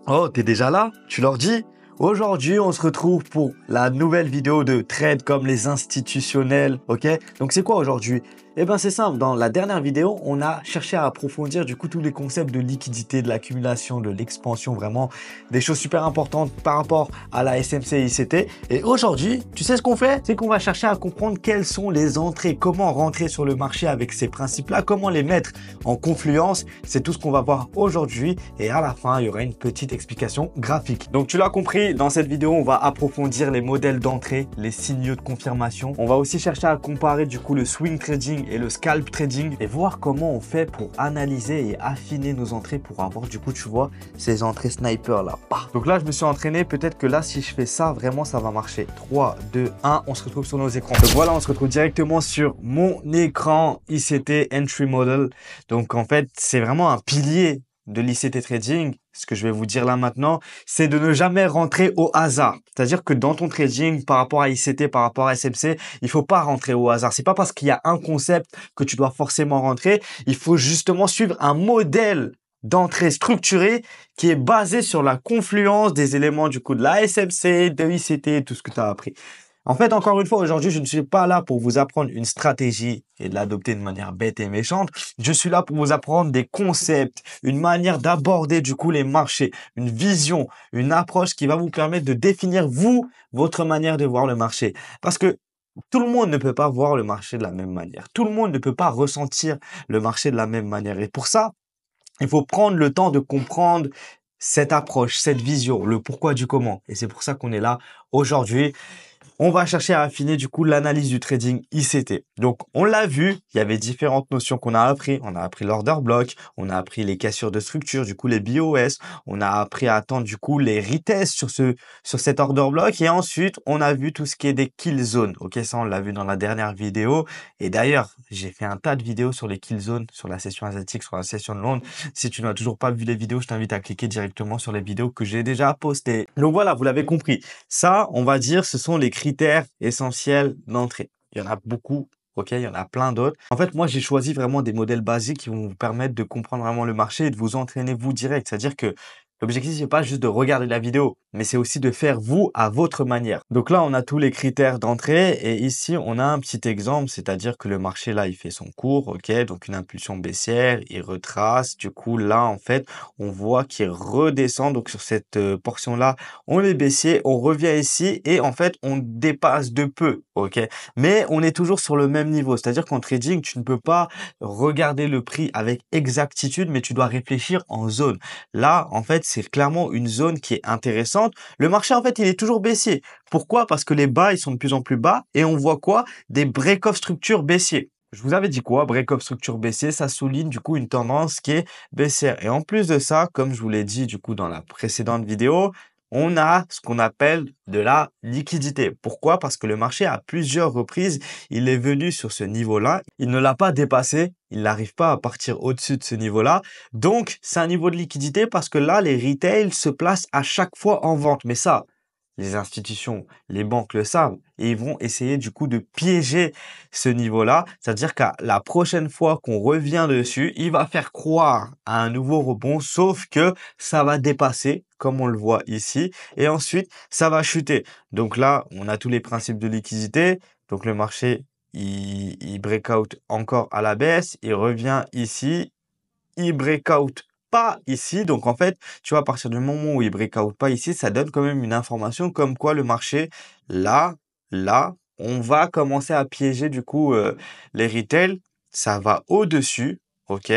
Oh, t'es déjà là? Tu leur dis? Aujourd'hui, on se retrouve pour la nouvelle vidéo de trade comme les institutionnels, ok? Donc c'est quoi aujourd'hui? Eh bien c'est simple, dans la dernière vidéo, on a cherché à approfondir du coup tous les concepts de liquidité, de l'accumulation, de l'expansion, vraiment des choses super importantes par rapport à la SMC et ICT. Et aujourd'hui, tu sais ce qu'on fait? C'est qu'on va chercher à comprendre quelles sont les entrées, comment rentrer sur le marché avec ces principes-là, comment les mettre en confluence. C'est tout ce qu'on va voir aujourd'hui et à la fin, il y aura une petite explication graphique. Donc tu l'as compris, dans cette vidéo, on va approfondir les modèles d'entrée, les signaux de confirmation. On va aussi chercher à comparer du coup le swing trading et le scalp trading et voir comment on fait pour analyser et affiner nos entrées pour avoir du coup, tu vois, ces entrées sniper là. Donc là, je me suis entraîné. Peut-être que là, si je fais ça, vraiment, ça va marcher. 3, 2, 1, on se retrouve sur nos écrans. Donc voilà, on se retrouve directement sur mon écran ICT Entry Model. Donc en fait, c'est vraiment un pilier de l'ICT Trading. Ce que je vais vous dire là maintenant, c'est de ne jamais rentrer au hasard. C'est-à-dire que dans ton trading, par rapport à ICT, par rapport à SMC, il faut pas rentrer au hasard. C'est pas parce qu'il y a un concept que tu dois forcément rentrer. Il faut justement suivre un modèle d'entrée structuré qui est basé sur la confluence des éléments du coup de la SMC, de ICT, tout ce que tu as appris. En fait, encore une fois, aujourd'hui, je ne suis pas là pour vous apprendre une stratégie et de l'adopter de manière bête et méchante. Je suis là pour vous apprendre des concepts, une manière d'aborder du coup les marchés, une vision, une approche qui va vous permettre de définir vous, votre manière de voir le marché. Parce que tout le monde ne peut pas voir le marché de la même manière. Tout le monde ne peut pas ressentir le marché de la même manière. Et pour ça, il faut prendre le temps de comprendre cette approche, cette vision, le pourquoi du comment. Et c'est pour ça qu'on est là aujourd'hui. On va chercher à affiner du coup l'analyse du trading ICT. Donc on l'a vu, il y avait différentes notions qu'on a appris. On a appris l'order block, on a appris les cassures de structure, du coup les BOS, on a appris à attendre du coup les retests sur cet order block et ensuite on a vu tout ce qui est des kill zones. Ok, ça on l'a vu dans la dernière vidéo et d'ailleurs j'ai fait un tas de vidéos sur les kill zones, sur la session asiatique, sur la session de Londres. Si tu n'as toujours pas vu les vidéos, je t'invite à cliquer directement sur les vidéos que j'ai déjà postées. Donc voilà, vous l'avez compris. Ça, on va dire, ce sont les critères essentiels d'entrée. Il y en a beaucoup, ok, il y en a plein d'autres. En fait, moi, j'ai choisi vraiment des modèles basiques qui vont vous permettre de comprendre vraiment le marché et de vous entraîner vous direct. C'est-à-dire que l'objectif, c'est pas juste de regarder la vidéo, mais c'est aussi de faire vous à votre manière. Donc là, on a tous les critères d'entrée et ici, on a un petit exemple, c'est-à-dire que le marché là, il fait son cours, ok, donc une impulsion baissière, il retrace. Du coup, là, en fait, on voit qu'il redescend. Donc sur cette portion-là, on est baissier, on revient ici et en fait, on dépasse de peu, ok. Mais on est toujours sur le même niveau, c'est-à-dire qu'en trading, tu ne peux pas regarder le prix avec exactitude, mais tu dois réfléchir en zone. Là, en fait, c'est clairement une zone qui est intéressante. Le marché, en fait, il est toujours baissier. Pourquoi? Parce que les bas, ils sont de plus en plus bas et on voit quoi? Des break-off structures baissiers. Je vous avais dit quoi? Break-off structure baissier, ça souligne du coup une tendance qui est baissière. Et en plus de ça, comme je vous l'ai dit du coup dans la précédente vidéo, on a ce qu'on appelle de la liquidité. Pourquoi? Parce que le marché, à plusieurs reprises, il est venu sur ce niveau-là. Il ne l'a pas dépassé. Il n'arrive pas à partir au-dessus de ce niveau-là. Donc, c'est un niveau de liquidité parce que là, les retails se placent à chaque fois en vente. Mais ça, les institutions, les banques le savent et ils vont essayer du coup de piéger ce niveau-là. C'est-à-dire qu'à la prochaine fois qu'on revient dessus, il va faire croire à un nouveau rebond, sauf que ça va dépasser, comme on le voit ici, et ensuite ça va chuter. Donc là, on a tous les principes de liquidité. Donc le marché, il break out encore à la baisse, il revient ici, il breakout pas ici. Donc, en fait, tu vois, à partir du moment où il breakout pas ici, ça donne quand même une information comme quoi le marché, là, on va commencer à piéger du coup les retails. Ça va au-dessus, ok?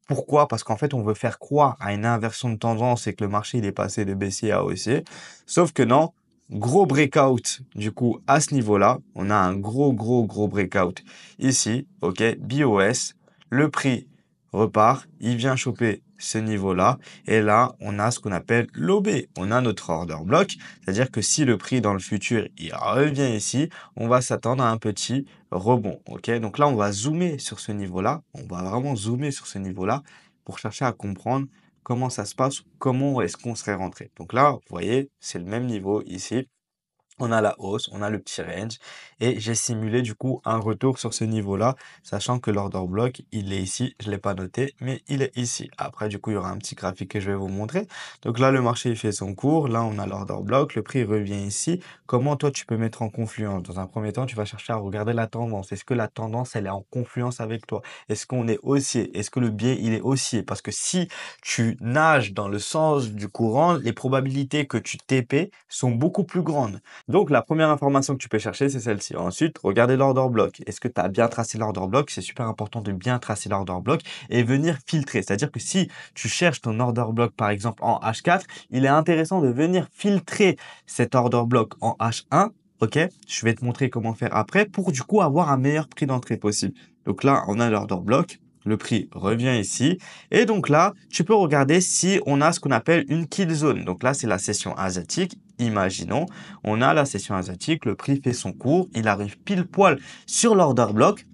Pourquoi? Parce qu'en fait, on veut faire croire à une inversion de tendance et que le marché, il est passé de baissier à haussier. Sauf que non, gros breakout du coup à ce niveau-là. On a un gros breakout ici, ok? BOS, le prix repart, il vient choper ce niveau-là et là on a ce qu'on appelle l'OB, on a notre order block, c'est-à-dire que si le prix dans le futur il revient ici, on va s'attendre à un petit rebond, ok. Donc là on va zoomer sur ce niveau-là, on va vraiment zoomer sur ce niveau-là pour chercher à comprendre comment ça se passe, comment est-ce qu'on serait rentré. Donc là vous voyez c'est le même niveau ici. On a la hausse, on a le petit range et j'ai simulé du coup un retour sur ce niveau-là, sachant que l'order block, il est ici, je ne l'ai pas noté, mais il est ici. Après, du coup, il y aura un petit graphique que je vais vous montrer. Donc là, le marché, il fait son cours. Là, on a l'order block, le prix revient ici. Comment toi, tu peux mettre en confluence? Dans un premier temps, tu vas chercher à regarder la tendance. Est-ce que la tendance, elle est en confluence avec toi? Est-ce qu'on est haussier? Est-ce que le biais, il est haussier? Parce que si tu nages dans le sens du courant, les probabilités que tu TP sont beaucoup plus grandes. Donc, la première information que tu peux chercher, c'est celle-ci. Ensuite, regardez l'order block. Est-ce que tu as bien tracé l'order block? C'est super important de bien tracer l'order block et venir filtrer. C'est-à-dire que si tu cherches ton order block, par exemple, en H4, il est intéressant de venir filtrer cet order block en H1. OK? Je vais te montrer comment faire après pour du coup avoir un meilleur prix d'entrée possible. Donc là, on a l'order block. Le prix revient ici. Et donc là, tu peux regarder si on a ce qu'on appelle une kill zone. Donc là, c'est la session asiatique. Imaginons, on a la session asiatique, le prix fait son cours, il arrive pile poil sur l'order block.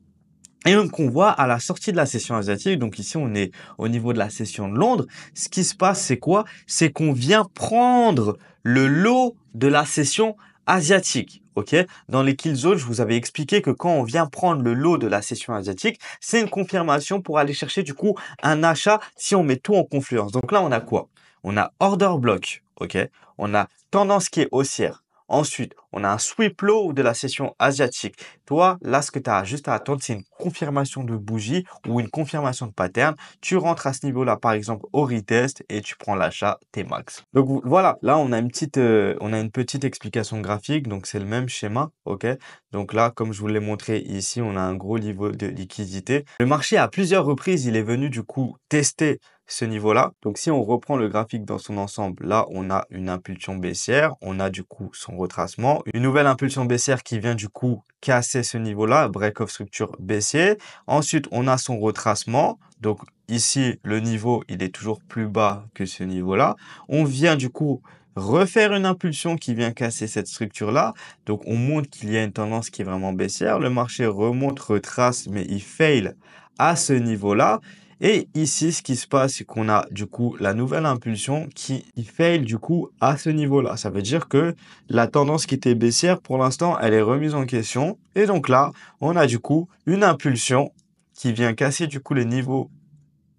Et donc, on voit à la sortie de la session asiatique, donc ici, on est au niveau de la session de Londres. Ce qui se passe, c'est quoi? C'est qu'on vient prendre le lot de la session asiatique. OK? Dans les kill zones, je vous avais expliqué que quand on vient prendre le lot de la session asiatique, c'est une confirmation pour aller chercher du coup un achat si on met tout en confluence. Donc là, on a quoi? On a order block. OK? On a tendance qui est haussière. Ensuite, on a un sweep low de la session asiatique. Toi, là, ce que tu as juste à attendre, c'est une confirmation de bougie ou une confirmation de pattern. Tu rentres à ce niveau-là, par exemple, au retest et tu prends l'achat T-max. Donc voilà, là, on a une petite explication graphique. Donc, c'est le même schéma. OK? Donc là, comme je vous l'ai montré ici, on a un gros niveau de liquidité. Le marché, à plusieurs reprises, il est venu du coup tester ce niveau-là. Donc, si on reprend le graphique dans son ensemble, là, on a une impulsion baissière. On a du coup son retracement. Une nouvelle impulsion baissière qui vient du coup casser ce niveau-là, break of structure baissier. Ensuite, on a son retracement. Donc, ici, le niveau, il est toujours plus bas que ce niveau-là. On vient du coup refaire une impulsion qui vient casser cette structure-là. Donc, on montre qu'il y a une tendance qui est vraiment baissière. Le marché remonte, retrace, mais il fail à ce niveau-là. Et ici, ce qui se passe, c'est qu'on a du coup la nouvelle impulsion qui fail du coup à ce niveau-là. Ça veut dire que la tendance qui était baissière, pour l'instant, elle est remise en question. Et donc là, on a du coup une impulsion qui vient casser du coup les niveaux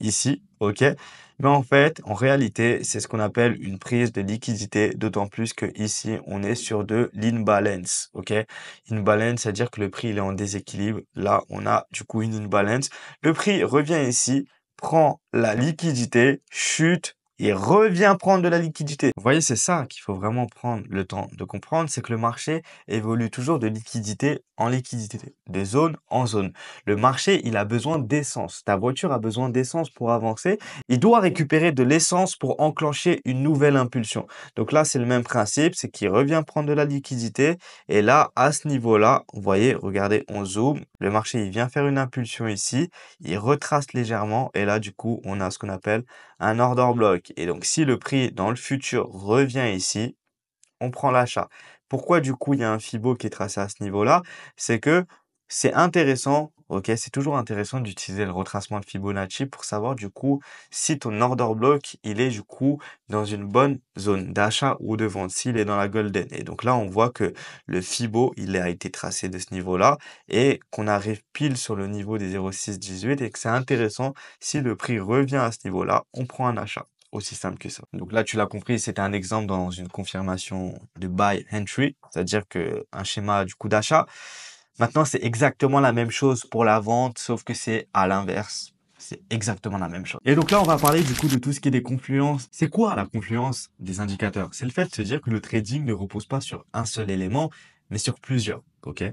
ici, OK? Mais en fait, en réalité, c'est ce qu'on appelle une prise de liquidité, d'autant plus que ici, on est sur de l'imbalance, OK? Imbalance, c'est-à-dire que le prix, il est en déséquilibre. Là, on a du coup une imbalance. Le prix revient ici, prend la liquidité, chute et revient prendre de la liquidité. Vous voyez, c'est ça qu'il faut vraiment prendre le temps de comprendre, c'est que le marché évolue toujours de liquidité en liquidité, de zone en zone. Le marché, il a besoin d'essence. Ta voiture a besoin d'essence pour avancer. Il doit récupérer de l'essence pour enclencher une nouvelle impulsion. Donc là, c'est le même principe, c'est qu'il revient prendre de la liquidité. Et là, à ce niveau-là, vous voyez, regardez, on zoome. Le marché, il vient faire une impulsion ici. Il retrace légèrement. Et là, du coup, on a ce qu'on appelle un order block. Et donc, si le prix dans le futur revient ici, on prend l'achat. Pourquoi du coup il y a un Fibo qui est tracé à ce niveau-là? C'est que c'est intéressant, ok, c'est toujours intéressant d'utiliser le retracement de Fibonacci pour savoir du coup si ton order block il est du coup dans une bonne zone d'achat ou de vente, s'il est dans la golden. Et donc là on voit que le Fibo il a été tracé de ce niveau-là et qu'on arrive pile sur le niveau des 0,618 et que c'est intéressant si le prix revient à ce niveau-là, on prend un achat. Aussi simple que ça. Donc là, tu l'as compris, c'était un exemple dans une confirmation de buy entry, c'est-à-dire que un schéma du coup d'achat. Maintenant, c'est exactement la même chose pour la vente, sauf que c'est à l'inverse. C'est exactement la même chose. Et donc là, on va parler du coup de tout ce qui est des confluences. C'est quoi la confluence des indicateurs? C'est le fait de se dire que le trading ne repose pas sur un seul élément, mais sur plusieurs. Ok?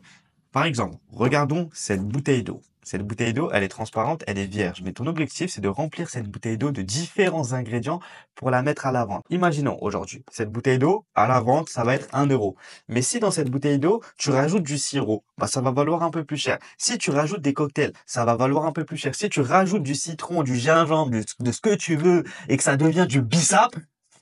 Par exemple, regardons cette bouteille d'eau. Cette bouteille d'eau, elle est transparente, elle est vierge. Mais ton objectif, c'est de remplir cette bouteille d'eau de différents ingrédients pour la mettre à la vente. Imaginons aujourd'hui, cette bouteille d'eau, à la vente, ça va être 1 euro. Mais si dans cette bouteille d'eau, tu rajoutes du sirop, bah, ça va valoir un peu plus cher. Si tu rajoutes des cocktails, ça va valoir un peu plus cher. Si tu rajoutes du citron, du gingembre, de ce que tu veux et que ça devient du bissap,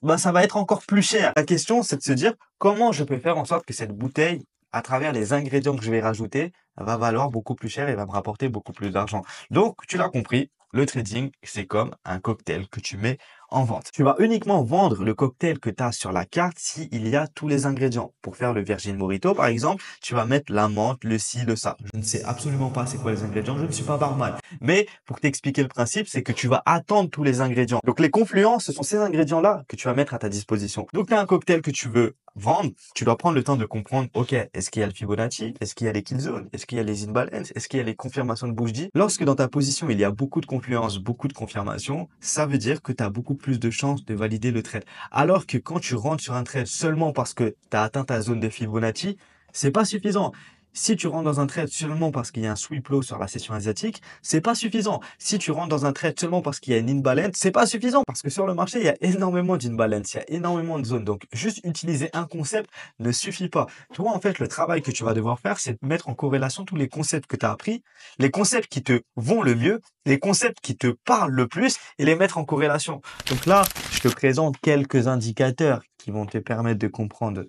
bah, ça va être encore plus cher. La question, c'est de se dire comment je peux faire en sorte que cette bouteille à travers les ingrédients que je vais rajouter, va valoir beaucoup plus cher et va me rapporter beaucoup plus d'argent. Donc, tu l'as compris, le trading, c'est comme un cocktail que tu mets en vente. Tu vas uniquement vendre le cocktail que tu as sur la carte s'il y a tous les ingrédients. Pour faire le Virgin Mojito, par exemple, tu vas mettre la menthe, le ci, le ça. Je ne sais absolument pas c'est quoi les ingrédients, je ne suis pas barman. Mais pour t'expliquer le principe, c'est que tu vas attendre tous les ingrédients. Donc les confluents, ce sont ces ingrédients-là que tu vas mettre à ta disposition. Donc tu as un cocktail que tu veux vendre, tu dois prendre le temps de comprendre, ok, est-ce qu'il y a le Fibonacci, est-ce qu'il y a les kill zones, est-ce qu'il y a les imbalance, est-ce qu'il y a les confirmations de Bougie. Lorsque dans ta position, il y a beaucoup de confluences, beaucoup de confirmations, ça veut dire que tu as beaucoup plus de chances de valider le trade. Alors que quand tu rentres sur un trade seulement parce que tu as atteint ta zone de Fibonacci, c'est pas suffisant. Si tu rentres dans un trade seulement parce qu'il y a un sweep low sur la session asiatique, c'est pas suffisant. Si tu rentres dans un trade seulement parce qu'il y a une imbalance, c'est pas suffisant. Parce que sur le marché, il y a énormément d'imbalance, il y a énormément de zones. Donc, juste utiliser un concept ne suffit pas. Toi, en fait, le travail que tu vas devoir faire, c'est de mettre en corrélation tous les concepts que tu as appris, les concepts qui te vont le mieux, les concepts qui te parlent le plus et les mettre en corrélation. Donc là, je te présente quelques indicateurs qui vont te permettre de comprendre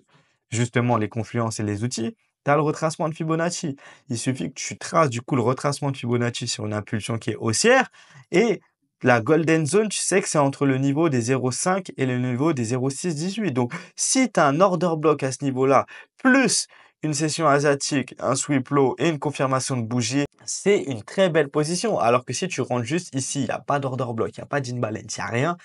justement les confluences et les outils. Tu as le retracement de Fibonacci. Il suffit que tu traces du coup le retracement de Fibonacci sur une impulsion qui est haussière. Et la golden zone, tu sais que c'est entre le niveau des 0,5 et le niveau des 0,618. Donc, si tu as un order block à ce niveau-là, plus une session asiatique, un sweep low et une confirmation de bougie, c'est une très belle position. Alors que si tu rentres juste ici, il n'y a pas d'order block, il n'y a pas d'imbalance, il n'y a rien,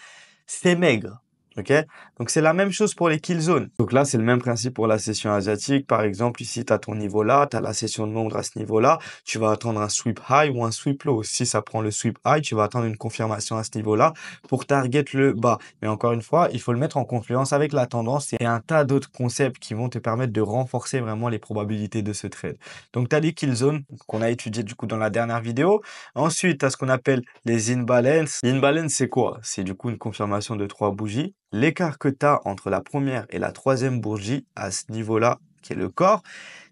c'est maigre. Ok, donc c'est la même chose pour les kill zones. Donc là, c'est le même principe pour la session asiatique. Par exemple, ici, tu as ton niveau là, tu as la session de Londres à ce niveau-là. Tu vas attendre un sweep high ou un sweep low. Si ça prend le sweep high, tu vas attendre une confirmation à ce niveau-là pour target le bas. Mais encore une fois, il faut le mettre en confluence avec la tendance et un tas d'autres concepts qui vont te permettre de renforcer vraiment les probabilités de ce trade. Donc, tu as les kill zones qu'on a étudié du coup dans la dernière vidéo. Ensuite, tu as ce qu'on appelle les imbalances. L'imbalance, c'est quoi? C'est du coup une confirmation de 3 bougies. L'écart que tu as entre la première et la troisième bougie à ce niveau-là, qui est le corps,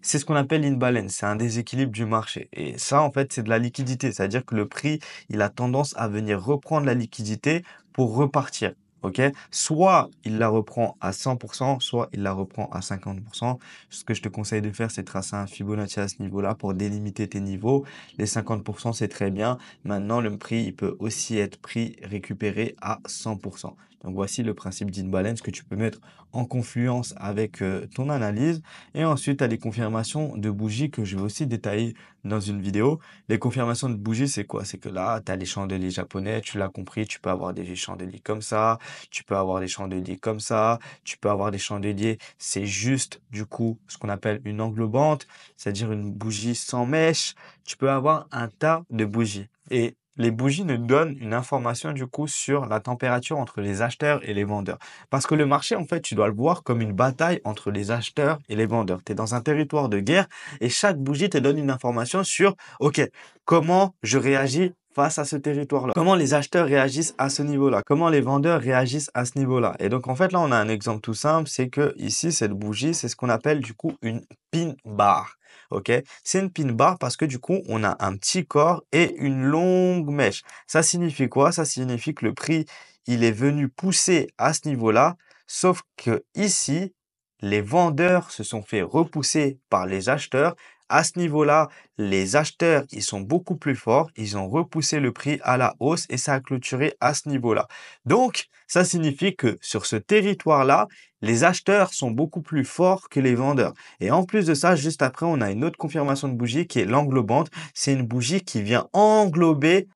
c'est ce qu'on appelle l'imbalance. C'est un déséquilibre du marché. Et ça, en fait, c'est de la liquidité. C'est-à-dire que le prix, il a tendance à venir reprendre la liquidité pour repartir. OK? Soit il la reprend à 100%, soit il la reprend à 50%. Ce que je te conseille de faire, c'est tracer un Fibonacci à ce niveau-là pour délimiter tes niveaux. Les 50%, c'est très bien. Maintenant, le prix, il peut aussi être pris, récupéré à 100%. Donc, voici le principe d'imbalance que tu peux mettre en confluence avec ton analyse. Et ensuite, tu as les confirmations de bougies que je vais aussi détailler dans une vidéo. Les confirmations de bougies, c'est quoi? C'est que là, tu as les chandeliers japonais, tu l'as compris, tu peux avoir des chandeliers comme ça, tu peux avoir des chandeliers comme ça, tu peux avoir des chandeliers, c'est juste du coup ce qu'on appelle une englobante, c'est-à-dire une bougie sans mèche. Tu peux avoir un tas de bougies. Et les bougies nous donnent une information du coup sur la température entre les acheteurs et les vendeurs. Parce que le marché, en fait, tu dois le voir comme une bataille entre les acheteurs et les vendeurs. Tu es dans un territoire de guerre et chaque bougie te donne une information sur, OK, comment je réagis face à ce territoire-là? Comment les acheteurs réagissent à ce niveau-là? Comment les vendeurs réagissent à ce niveau-là? Et donc, en fait, là, on a un exemple tout simple, c'est que ici, cette bougie, c'est ce qu'on appelle du coup une pin bar. OK? C'est une pin bar parce que du coup, on a un petit corps et une longue mèche. Ça signifie quoi? Ça signifie que le prix, il est venu pousser à ce niveau-là, sauf que ici, les vendeurs se sont fait repousser par les acheteurs. À ce niveau-là, les acheteurs, ils sont beaucoup plus forts. Ils ont repoussé le prix à la hausse et ça a clôturé à ce niveau-là. Donc, ça signifie que sur ce territoire-là, les acheteurs sont beaucoup plus forts que les vendeurs. Et en plus de ça, juste après, on a une autre confirmation de bougie qui est l'englobante. C'est une bougie qui vient englober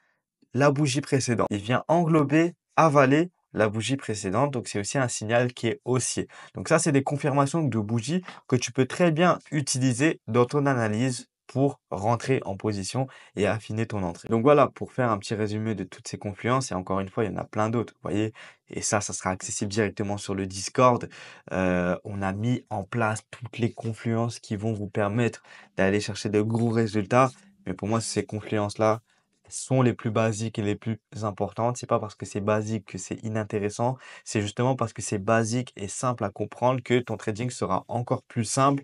la bougie précédente. Il vient englober, avaler la bougie précédente. Donc, c'est aussi un signal qui est haussier. Donc, ça, c'est des confirmations de bougies que tu peux très bien utiliser dans ton analyse pour rentrer en position et affiner ton entrée. Donc voilà, pour faire un petit résumé de toutes ces confluences, et encore une fois, il y en a plein d'autres, vous voyez, et ça sera accessible directement sur le Discord. On a mis en place toutes les confluences qui vont vous permettre d'aller chercher de gros résultats. Mais pour moi, ces confluences-là, sont les plus basiques et les plus importantes. C'est pas parce que c'est basique que c'est inintéressant. C'est justement parce que c'est basique et simple à comprendre que ton trading sera encore plus simple.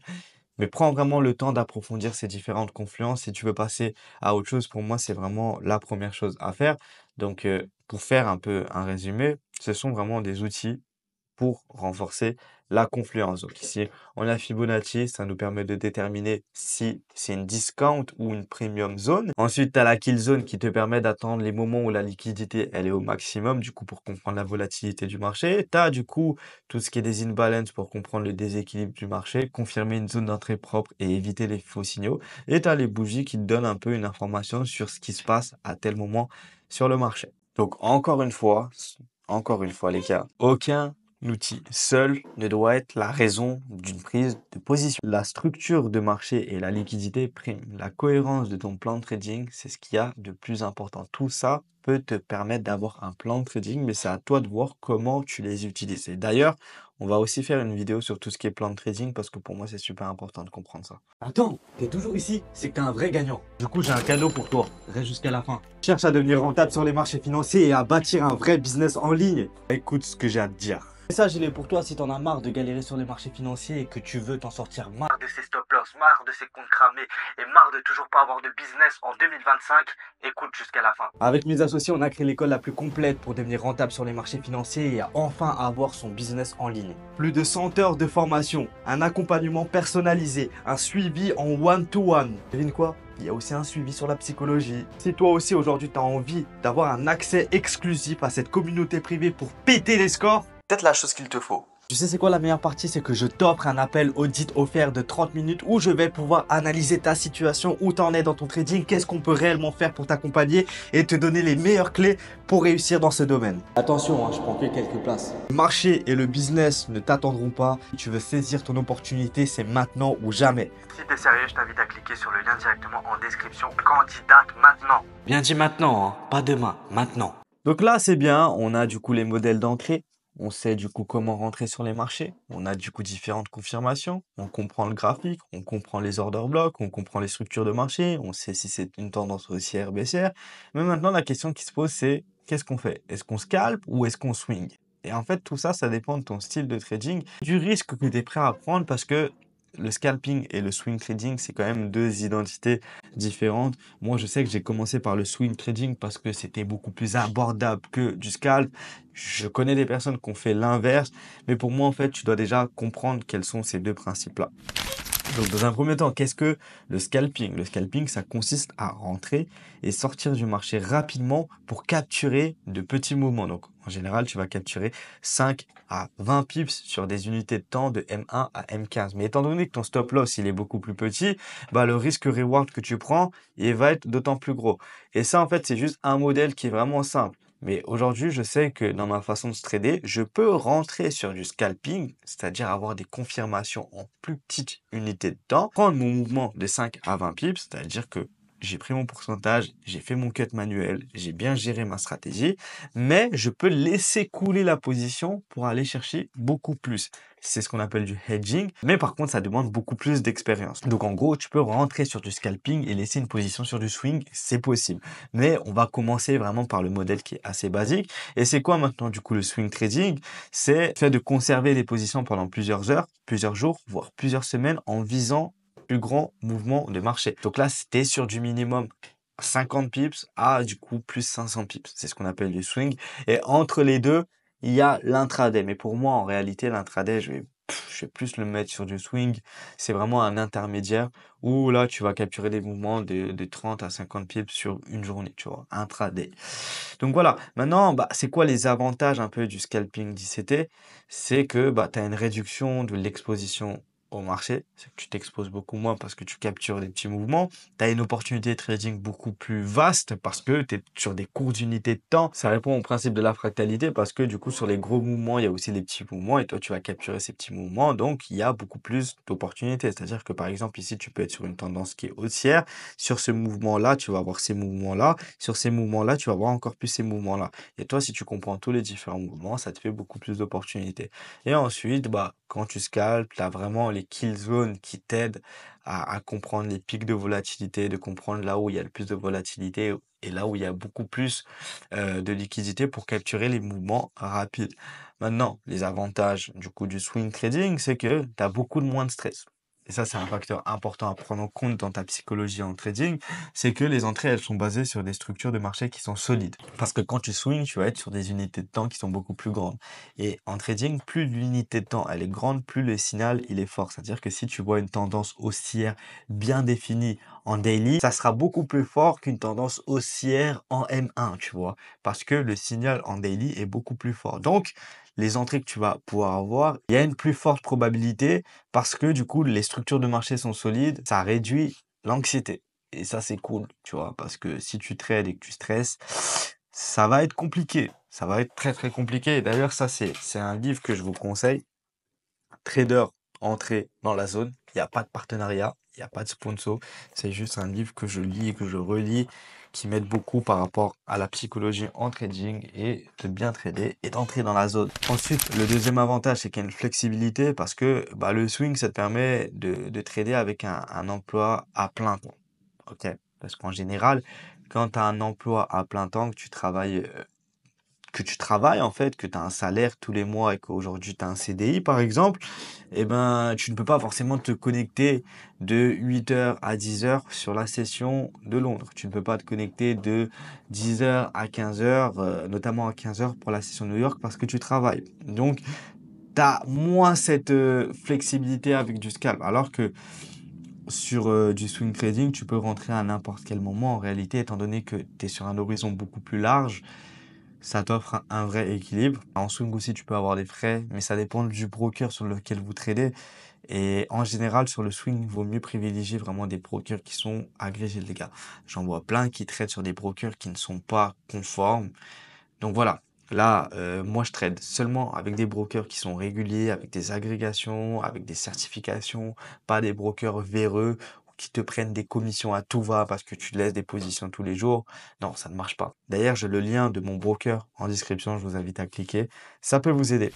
Mais prends vraiment le temps d'approfondir ces différentes confluences. Si tu veux passer à autre chose, pour moi, c'est vraiment la première chose à faire. Donc, pour faire un peu un résumé, ce sont vraiment des outils pour renforcer la confluence. Donc ici, on a Fibonacci, ça nous permet de déterminer si c'est une discount ou une premium zone. Ensuite, tu as la kill zone qui te permet d'attendre les moments où la liquidité elle est au maximum, du coup pour comprendre la volatilité du marché. Tu as du coup tout ce qui est des imbalances pour comprendre le déséquilibre du marché, confirmer une zone d'entrée propre et éviter les faux signaux. Et tu as les bougies qui te donnent un peu une information sur ce qui se passe à tel moment sur le marché. Donc encore une fois les gars, aucun l'outil seul ne doit être la raison d'une prise de position. La structure de marché et la liquidité priment. La cohérence de ton plan de trading, c'est ce qu'il y a de plus important. Tout ça peut te permettre d'avoir un plan de trading, mais c'est à toi de voir comment tu les utilises. Et d'ailleurs, on va aussi faire une vidéo sur tout ce qui est plan de trading parce que pour moi, c'est super important de comprendre ça. Attends, t'es toujours ici, c'est que t'es un vrai gagnant. Du coup, j'ai un cadeau pour toi. Reste jusqu'à la fin. Cherche à devenir rentable sur les marchés financiers et à bâtir un vrai business en ligne. Écoute ce que j'ai à te dire. Le message, il est pour toi si t'en as marre de galérer sur les marchés financiers et que tu veux t'en sortir. Marre de ces stop-loss, marre de ces comptes cramés et marre de toujours pas avoir de business en 2025, écoute jusqu'à la fin. Avec mes associés, on a créé l'école la plus complète pour devenir rentable sur les marchés financiers et enfin avoir son business en ligne. Plus de 100 heures de formation, un accompagnement personnalisé, un suivi en one-to-one. Devine quoi? Il y a aussi un suivi sur la psychologie. Si toi aussi aujourd'hui tu as envie d'avoir un accès exclusif à cette communauté privée pour péter les scores, peut-être la chose qu'il te faut. Tu sais c'est quoi la meilleure partie? C'est que je t'offre un appel audit offert de 30 minutes où je vais pouvoir analyser ta situation, où tu en es dans ton trading, qu'est-ce qu'on peut réellement faire pour t'accompagner et te donner les meilleures clés pour réussir dans ce domaine. Attention, je prends que quelques places. Le marché et le business ne t'attendront pas. Si tu veux saisir ton opportunité, c'est maintenant ou jamais. Si t'es sérieux, je t'invite à cliquer sur le lien directement en description. Candidate maintenant. Bien dit maintenant, pas demain, maintenant. Donc là, c'est bien. On a du coup les modèles d'entrée. On sait du coup comment rentrer sur les marchés. On a du coup différentes confirmations. On comprend le graphique, on comprend les order blocks, on comprend les structures de marché. On sait si c'est une tendance haussière, baissière. Mais maintenant, la question qui se pose, c'est qu'est-ce qu'on fait? Est-ce qu'on scalpe ou est-ce qu'on swing? Et en fait, tout ça, ça dépend de ton style de trading, du risque que tu es prêt à prendre parce que le scalping et le swing trading, c'est quand même deux identités différentes. Moi, je sais que j'ai commencé par le swing trading parce que c'était beaucoup plus abordable que du scalp. Je connais des personnes qui ont fait l'inverse, mais pour moi, en fait, tu dois déjà comprendre quels sont ces deux principes-là. Donc, dans un premier temps, qu'est-ce que le scalping? Le scalping, ça consiste à rentrer et sortir du marché rapidement pour capturer de petits mouvements. Donc, en général, tu vas capturer 5 à 20 pips sur des unités de temps de M1 à M15. Mais étant donné que ton stop loss, il est beaucoup plus petit, bah, le risque reward que tu prends, il va être d'autant plus gros. Et ça, en fait, c'est juste un modèle qui est vraiment simple. Mais aujourd'hui, je sais que dans ma façon de se trader, je peux rentrer sur du scalping, c'est-à-dire avoir des confirmations en plus petites unités de temps, prendre mon mouvement de 5 à 20 pips, c'est-à-dire que j'ai pris mon pourcentage, j'ai fait mon cut manuel, j'ai bien géré ma stratégie, mais je peux laisser couler la position pour aller chercher beaucoup plus. C'est ce qu'on appelle du hedging, mais par contre, ça demande beaucoup plus d'expérience. Donc en gros, tu peux rentrer sur du scalping et laisser une position sur du swing, c'est possible. Mais on va commencer vraiment par le modèle qui est assez basique. Et c'est quoi maintenant du coup le swing trading? C'est le fait de conserver les positions pendant plusieurs heures, plusieurs jours, voire plusieurs semaines en visant plus grand mouvement de marché. Donc là, c'était sur du minimum 50 pips à du coup plus 500 pips. C'est ce qu'on appelle du swing. Et entre les deux, il y a l'intraday. Mais pour moi, en réalité, l'intraday, je vais plus le mettre sur du swing. C'est vraiment un intermédiaire où là, tu vas capturer des mouvements de 30 à 50 pips sur une journée, tu vois, intraday. Donc voilà. Maintenant, bah, c'est quoi les avantages un peu du scalping d'ICT? C'est que bah, tu as une réduction de l'exposition au marché, c'est que tu t'exposes beaucoup moins parce que tu captures des petits mouvements. Tu as une opportunité de trading beaucoup plus vaste parce que tu es sur des courtes unités de temps. Ça répond au principe de la fractalité parce que du coup, sur les gros mouvements, il y a aussi les petits mouvements et toi, tu vas capturer ces petits mouvements. Donc, il y a beaucoup plus d'opportunités. C'est-à-dire que par exemple, ici, tu peux être sur une tendance qui est haussière. Sur ce mouvement-là, tu vas avoir ces mouvements-là. Sur ces mouvements-là, tu vas avoir encore plus ces mouvements-là. Et toi, si tu comprends tous les différents mouvements, ça te fait beaucoup plus d'opportunités. Et ensuite, bah, quand tu scalpes, tu as vraiment les kill zones qui t'aident à comprendre les pics de volatilité, de comprendre là où il y a le plus de volatilité et là où il y a beaucoup plus de liquidité pour capturer les mouvements rapides. Maintenant, les avantages du coup du swing trading, c'est que tu as beaucoup de moins de stress. et ça c'est un facteur important à prendre en compte dans ta psychologie en trading, c'est que les entrées, elles sont basées sur des structures de marché qui sont solides. Parce que quand tu swings, tu vas être sur des unités de temps qui sont beaucoup plus grandes. Et en trading, plus l'unité de temps elle est grande, plus le signal il est fort. C'est-à-dire que si tu vois une tendance haussière bien définie en daily, ça sera beaucoup plus fort qu'une tendance haussière en M1, tu vois. Parce que le signal en daily est beaucoup plus fort. Donc, les entrées que tu vas pouvoir avoir, il y a une plus forte probabilité parce que du coup, les structures de marché sont solides, ça réduit l'anxiété. Et ça, c'est cool, tu vois, parce que si tu trades et que tu stresses, ça va être compliqué. Ça va être très, très compliqué. Et d'ailleurs, ça, c'est un livre que je vous conseille. Trader, entrée dans la zone. Il n'y a pas de partenariat, il n'y a pas de sponsor. C'est juste un livre que je lis et que je relis qui m'aide beaucoup par rapport à la psychologie en trading et de bien trader et d'entrer dans la zone. Ensuite, le deuxième avantage, c'est qu'il y a une flexibilité parce que bah, le swing, ça te permet de trader avec un emploi à plein temps. Ok? Parce qu'en général, quand tu as un emploi à plein temps, que tu travailles en fait, que tu as un salaire tous les mois et qu'aujourd'hui tu as un CDI par exemple, eh ben, tu ne peux pas forcément te connecter de 8 heures à 10 heures sur la session de Londres. Tu ne peux pas te connecter de 10 heures à 15 heures, notamment à 15 heures pour la session de New York parce que tu travailles. Donc, tu as moins cette flexibilité avec du scalp. Alors que sur du swing trading, tu peux rentrer à n'importe quel moment en réalité, étant donné que tu es sur un horizon beaucoup plus large. Ça t'offre un vrai équilibre. En swing aussi, tu peux avoir des frais, mais ça dépend du broker sur lequel vous tradez. Et en général, sur le swing, il vaut mieux privilégier vraiment des brokers qui sont agrégés, les gars. J'en vois plein qui traitent sur des brokers qui ne sont pas conformes. Donc voilà. Là, moi, je trade seulement avec des brokers qui sont réguliers, avec des agrégations, avec des certifications, pas des brokers véreux ou qui te prennent des commissions à tout va parce que tu laisses des positions tous les jours. Non, ça ne marche pas. D'ailleurs, j'ai le lien de mon broker en description. Je vous invite à cliquer. Ça peut vous aider.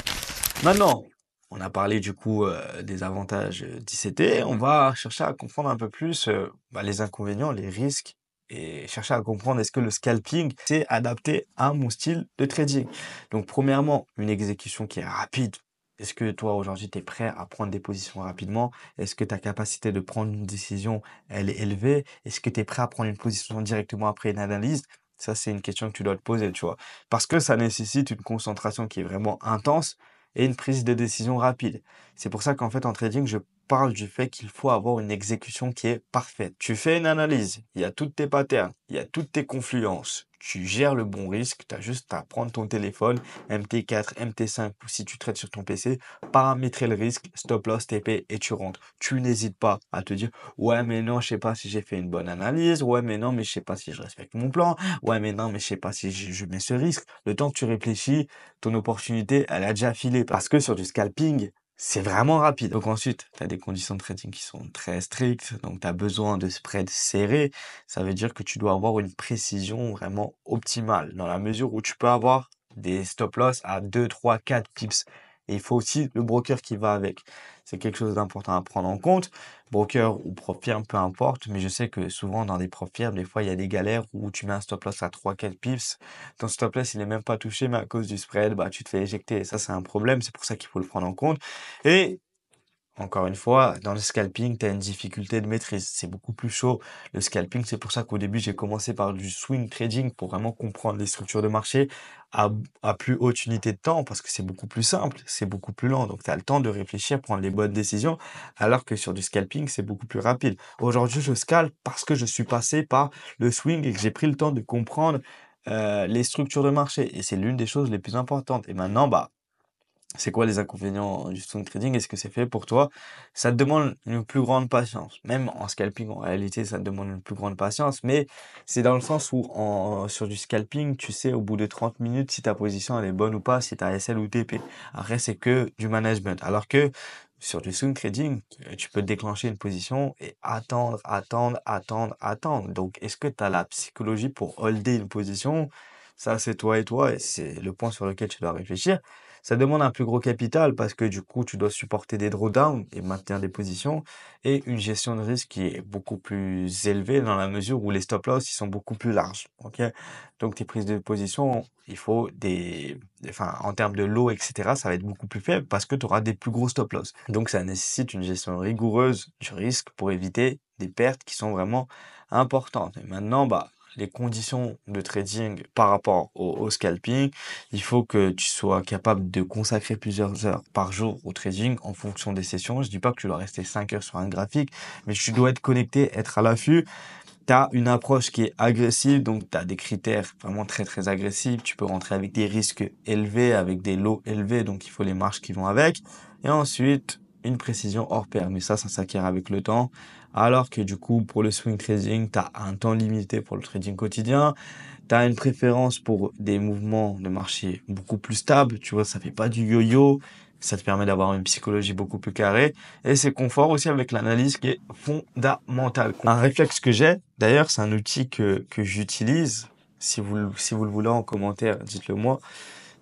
Maintenant, on a parlé du coup des avantages d'ICT. On va chercher à comprendre un peu plus bah, les inconvénients, les risques et chercher à comprendre est-ce que le scalping c'est adapté à mon style de trading. Donc premièrement, une exécution qui est rapide. Est-ce que toi aujourd'hui tu es prêt à prendre des positions rapidement? Est-ce que ta capacité de prendre une décision elle est élevée? Est-ce que tu es prêt à prendre une position directement après une analyse? Ça, c'est une question que tu dois te poser, tu vois. Parce que ça nécessite une concentration qui est vraiment intense et une prise de décision rapide. C'est pour ça qu'en fait, en trading, je parle du fait qu'il faut avoir une exécution qui est parfaite. Tu fais une analyse, il y a toutes tes patterns, il y a toutes tes confluences. Tu gères le bon risque, tu as juste à prendre ton téléphone, MT4, MT5 ou si tu traites sur ton PC, paramétrer le risque, stop loss, TP et tu rentres. Tu n'hésites pas à te dire ouais mais non, je sais pas si j'ai fait une bonne analyse, ouais mais non, mais je sais pas si je respecte mon plan, ouais mais non, mais je sais pas si je mets ce risque. Le temps que tu réfléchis, ton opportunité, elle a déjà filé parce que sur du scalping, c'est vraiment rapide. Donc ensuite, tu as des conditions de trading qui sont très strictes, donc tu as besoin de spreads serrés. Ça veut dire que tu dois avoir une précision vraiment optimale dans la mesure où tu peux avoir des stop loss à 2, 3, 4 pips. Et il faut aussi le broker qui va avec. C'est quelque chose d'important à prendre en compte. Broker ou prop firm, peu importe, mais je sais que souvent dans des prop firms, des fois il y a des galères où tu mets un stop loss à 3-4 pips, ton stop loss il est même pas touché, mais à cause du spread, bah tu te fais éjecter. Et ça c'est un problème, c'est pour ça qu'il faut le prendre en compte. Et encore une fois, dans le scalping, tu as une difficulté de maîtrise. C'est beaucoup plus chaud. Le scalping, c'est pour ça qu'au début, j'ai commencé par du swing trading pour vraiment comprendre les structures de marché à plus haute unité de temps parce que c'est beaucoup plus simple, c'est beaucoup plus lent. Donc, tu as le temps de réfléchir, prendre les bonnes décisions, alors que sur du scalping, c'est beaucoup plus rapide. Aujourd'hui, je scalpe parce que je suis passé par le swing et que j'ai pris le temps de comprendre les structures de marché. Et c'est l'une des choses les plus importantes. Et maintenant, bah, c'est quoi les inconvénients du swing trading? Est-ce que c'est fait pour toi? Ça te demande une plus grande patience. Même en scalping, en réalité, ça te demande une plus grande patience, mais c'est dans le sens où sur du scalping, tu sais au bout de 30 minutes si ta position elle est bonne ou pas, si tu as SL ou TP. Après, c'est que du management. Alors que sur du swing trading, tu peux déclencher une position et attendre, attendre, attendre, attendre. Donc, est-ce que tu as la psychologie pour holder une position? Ça, c'est toi et toi, et c'est le point sur lequel tu dois réfléchir. Ça demande un plus gros capital parce que du coup, tu dois supporter des drawdowns et maintenir des positions et une gestion de risque qui est beaucoup plus élevée dans la mesure où les stop loss, ils sont beaucoup plus larges. OK? Donc, tes prises de position, il faut enfin, en termes de lot, etc., ça va être beaucoup plus faible parce que tu auras des plus gros stop loss. Donc, ça nécessite une gestion rigoureuse du risque pour éviter des pertes qui sont vraiment importantes. Et maintenant, les conditions de trading par rapport au scalping, il faut que tu sois capable de consacrer plusieurs heures par jour au trading en fonction des sessions. Je dis pas que tu dois rester 5 heures sur un graphique, mais tu dois être connecté, être à l'affût. Tu as une approche qui est agressive, donc tu as des critères vraiment très très agressifs. Tu peux rentrer avec des risques élevés, avec des lots élevés, donc il faut les marges qui vont avec. Et ensuite, une précision hors pair, mais ça s'acquiert avec le temps. Alors que du coup, pour le swing trading, tu as un temps limité pour le trading quotidien. Tu as une préférence pour des mouvements de marché beaucoup plus stables. Tu vois, ça fait pas du yo-yo. Ça te permet d'avoir une psychologie beaucoup plus carrée. Et c'est confort aussi avec l'analyse qui est fondamentale. Un réflexe que j'ai, d'ailleurs, c'est un outil que j'utilise. Si vous le voulez en commentaire, dites-le moi.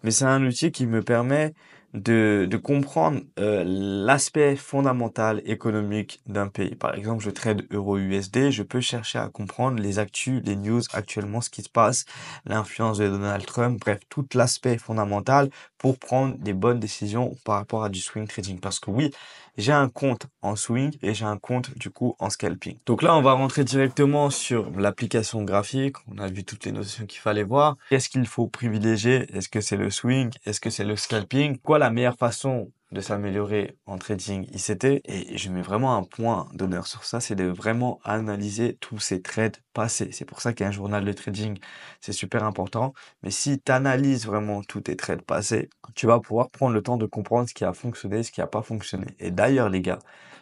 Mais c'est un outil qui me permet de comprendre l'aspect fondamental économique d'un pays. Par exemple, je trade euro-USD, je peux chercher à comprendre les actus, les news actuellement, ce qui se passe, l'influence de Donald Trump, bref, tout l'aspect fondamental pour prendre des bonnes décisions par rapport à du swing trading. Parce que oui, j'ai un compte en swing et j'ai un compte du coup en scalping. Donc là, on va rentrer directement sur l'application graphique. On a vu toutes les notions qu'il fallait voir. Qu'est-ce qu'il faut privilégier? Est-ce que c'est le swing? Est-ce que c'est le scalping? Quoi la meilleure façon de s'améliorer en trading ICT? Et je mets vraiment un point d'honneur sur ça, c'est de vraiment analyser tous ces trades passés. C'est pour ça qu'un journal de trading, c'est super important. Mais si tu analyses vraiment tous tes trades passés, tu vas pouvoir prendre le temps de comprendre ce qui a fonctionné, ce qui n'a pas fonctionné. Et d'ailleurs, les gars,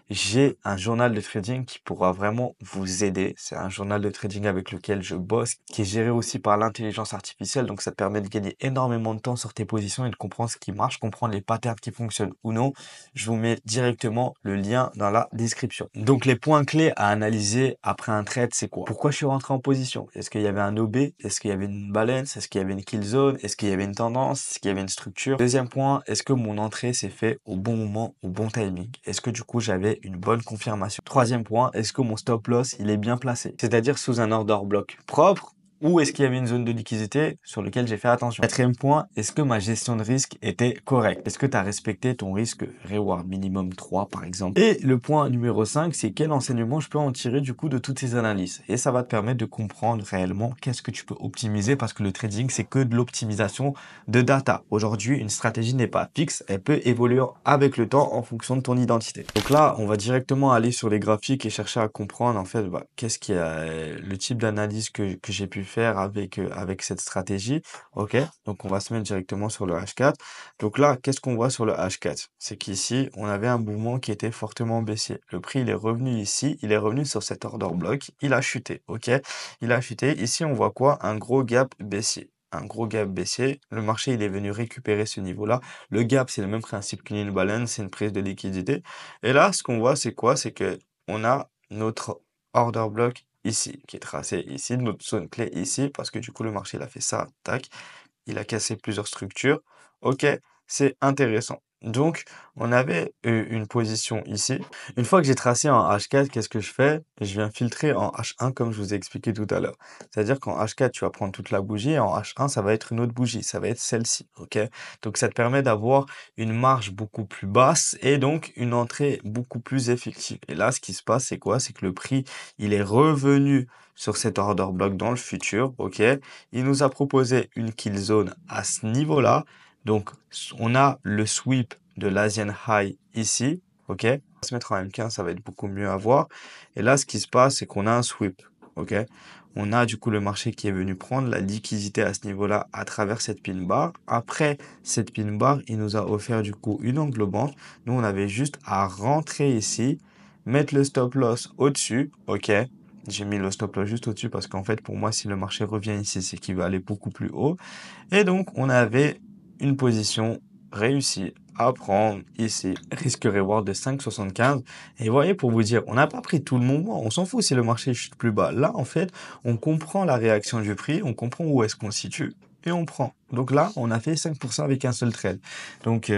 j'ai un journal de trading qui pourra vraiment vous aider. C'est un journal de trading avec lequel je bosse, qui est géré aussi par l'intelligence artificielle. Donc, ça te permet de gagner énormément de temps sur tes positions et de comprendre ce qui marche, comprendre les patterns qui fonctionnent ou non. Je vous mets directement le lien dans la description. Donc, les points clés à analyser après un trade, c'est quoi? Pourquoi je suis rentré en position? Est-ce qu'il y avait un OB? Est-ce qu'il y avait une balance? Est-ce qu'il y avait une kill zone? Est-ce qu'il y avait une tendance? Est-ce qu'il y avait une structure? Deuxième point, est-ce que mon entrée s'est fait au bon moment, au bon timing? Est-ce que du coup, j'avais une bonne confirmation? Troisième point, est-ce que mon stop loss, il est bien placé? C'est-à-dire sous un order block propre ou est-ce qu'il y avait une zone de liquidité sur laquelle j'ai fait attention? Quatrième point, est-ce que ma gestion de risque était correcte? Est-ce que tu as respecté ton risque reward minimum 3 par exemple? Et le point numéro 5, c'est quel enseignement je peux en tirer du coup de toutes ces analyses? Et ça va te permettre de comprendre réellement qu'est-ce que tu peux optimiser parce que le trading, c'est que de l'optimisation de data. Aujourd'hui, une stratégie n'est pas fixe, elle peut évoluer avec le temps en fonction de ton identité. Donc là, on va directement aller sur les graphiques et chercher à comprendre en fait qu'est-ce qui a le type d'analyse que j'ai pu faire avec cette stratégie. OK? Donc on va se mettre directement sur le H4. Donc là, qu'est-ce qu'on voit sur le H4? C'est qu'ici, on avait un mouvement qui était fortement baissier. Le prix, il est revenu ici, il est revenu sur cet order block, il a chuté, OK? Il a chuté. Ici, on voit quoi? Un gros gap baissier. Un gros gap baissier. Le marché, il est venu récupérer ce niveau-là. Le gap, c'est le même principe qu'une balance, c'est une prise de liquidité. Et là, ce qu'on voit, c'est quoi? C'est que on a notre order block ici, qui est tracé ici, notre zone clé ici, parce que du coup, le marché, il a fait ça, tac, il a cassé plusieurs structures. OK, c'est intéressant. Donc, on avait une position ici. Une fois que j'ai tracé en H4, qu'est-ce que je fais? Je viens filtrer en H1 comme je vous ai expliqué tout à l'heure. C'est-à-dire qu'en H4, tu vas prendre toute la bougie et en H1, ça va être une autre bougie. Ça va être celle-ci. OK? Donc, ça te permet d'avoir une marge beaucoup plus basse et donc une entrée beaucoup plus effective. Et là, ce qui se passe, c'est quoi? C'est que le prix, il est revenu sur cet order block dans le futur. OK? Il nous a proposé une kill zone à ce niveau-là. Donc, on a le sweep de l'Asian High ici, OK? On va se mettre en M15, ça va être beaucoup mieux à voir. Et là, ce qui se passe, c'est qu'on a un sweep, OK? On a du coup le marché qui est venu prendre la liquidité à ce niveau-là à travers cette pin bar. Après cette pin bar, il nous a offert du coup une englobante. Nous, on avait juste à rentrer ici, mettre le stop loss au-dessus, OK? J'ai mis le stop loss juste au-dessus parce qu'en fait, pour moi, si le marché revient ici, c'est qu'il va aller beaucoup plus haut. Et donc, on avait une position réussie à prendre ici. Risque-reward de 5,75. Et vous voyez, pour vous dire, on n'a pas pris tout le mouvement. On s'en fout si le marché chute plus bas. Là, en fait, on comprend la réaction du prix, on comprend où est-ce qu'on se situe. et on prend. Donc là, on a fait 5% avec un seul trade. Donc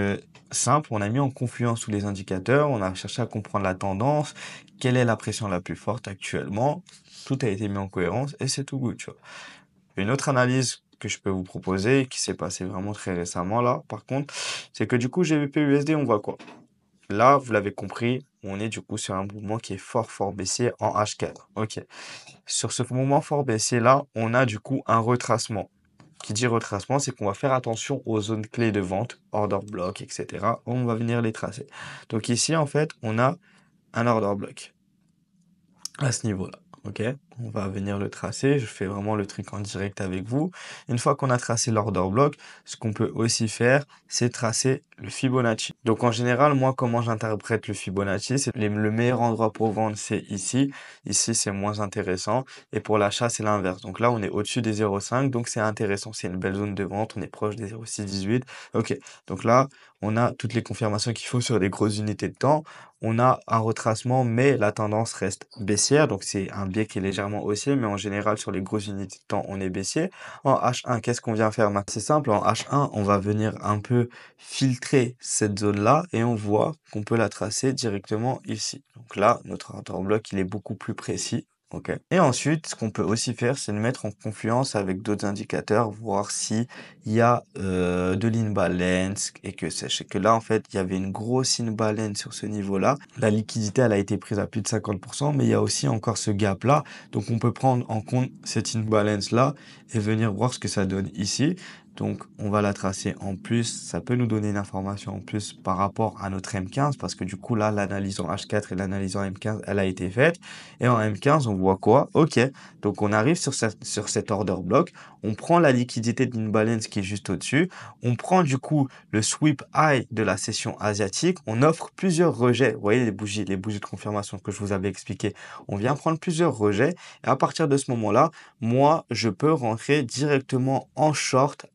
simple, on a mis en confluence tous les indicateurs, on a cherché à comprendre la tendance, quelle est la pression la plus forte actuellement. Tout a été mis en cohérence et c'est tout good, tu vois. Une autre analyse que je peux vous proposer, qui s'est passée vraiment très récemment là, par contre, c'est que du coup, GBP/USD, on voit quoi? Là, vous l'avez compris, on est du coup sur un mouvement qui est fort baissier en H4. Ok. Sur ce mouvement fort baissier là, on a du coup un retracement. Qui dit retracement, c'est qu'on va faire attention aux zones clés de vente, order block, etc. On va venir les tracer. Donc ici, en fait, on a un order block à ce niveau-là. Ok, on va venir le tracer. Je fais vraiment le truc en direct avec vous. Une fois qu'on a tracé l'order block, ce qu'on peut aussi faire, c'est tracer le Fibonacci. Donc en général, moi, comment j'interprète le Fibonacci, c'est le meilleur endroit pour vendre, c'est ici. Ici, c'est moins intéressant. Et pour l'achat, c'est l'inverse. Donc là, on est au-dessus des 0,5, donc c'est intéressant. C'est une belle zone de vente. On est proche des 0,618. Ok, donc là, on a toutes les confirmations qu'il faut sur des grosses unités de temps. On a un retracement, mais la tendance reste baissière. Donc, c'est un biais qui est légèrement haussier, mais en général, sur les grosses unités de temps, on est baissier. En H1, qu'est-ce qu'on vient faire maintenant? C'est simple, en H1, on va venir un peu filtrer cette zone-là et on voit qu'on peut la tracer directement ici. Donc là, notre order block, il est beaucoup plus précis. Ok. Et ensuite, ce qu'on peut aussi faire, c'est le mettre en confluence avec d'autres indicateurs, voir si il y a de l'imbalance et que sachez que là, en fait, il y avait une grosse imbalance sur ce niveau-là. La liquidité, elle a été prise à plus de 50%, mais il y a aussi encore ce gap-là. Donc, on peut prendre en compte cette imbalance-là et venir voir ce que ça donne ici. Donc, on va la tracer en plus. Ça peut nous donner une information en plus par rapport à notre M15 parce que du coup, là, l'analyse en H4 et l'analyse en M15, elle a été faite. Et en M15, on voit quoi? Ok, donc on arrive sur cet order block, on prend la liquidité d'imbalance qui est juste au-dessus, on prend du coup le sweep high de la session asiatique, on offre plusieurs rejets. Vous voyez les bougies de confirmation que je vous avais expliqué. On vient prendre plusieurs rejets et à partir de ce moment-là, moi, je peux rentrer directement en short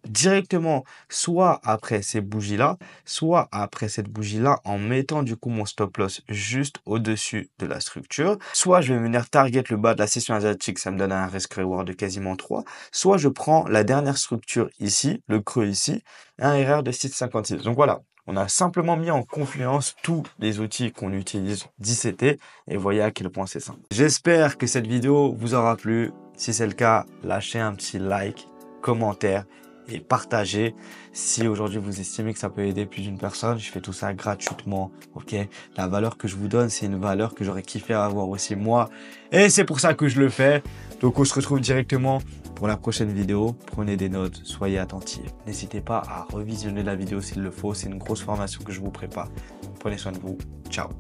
directement soit après ces bougies-là, soit après cette bougie-là en mettant du coup mon stop loss juste au-dessus de la structure. Soit je vais venir target le bas de la session asiatique, ça me donne un risk reward de quasiment 3. Soit je prends la dernière structure ici, le creux ici, un RR de 6,56. Donc voilà, on a simplement mis en confluence tous les outils qu'on utilise d'ICT et voyez à quel point c'est simple. J'espère que cette vidéo vous aura plu. Si c'est le cas, lâchez un petit like, commentaire et partagez. Si aujourd'hui vous estimez que ça peut aider plus d'une personne, je fais tout ça gratuitement, ok? La valeur que je vous donne, c'est une valeur que j'aurais kiffé avoir aussi moi, et c'est pour ça que je le fais. Donc on se retrouve directement pour la prochaine vidéo. Prenez des notes, soyez attentifs. N'hésitez pas à revisionner la vidéo s'il le faut, c'est une grosse formation que je vous prépare. Prenez soin de vous, ciao.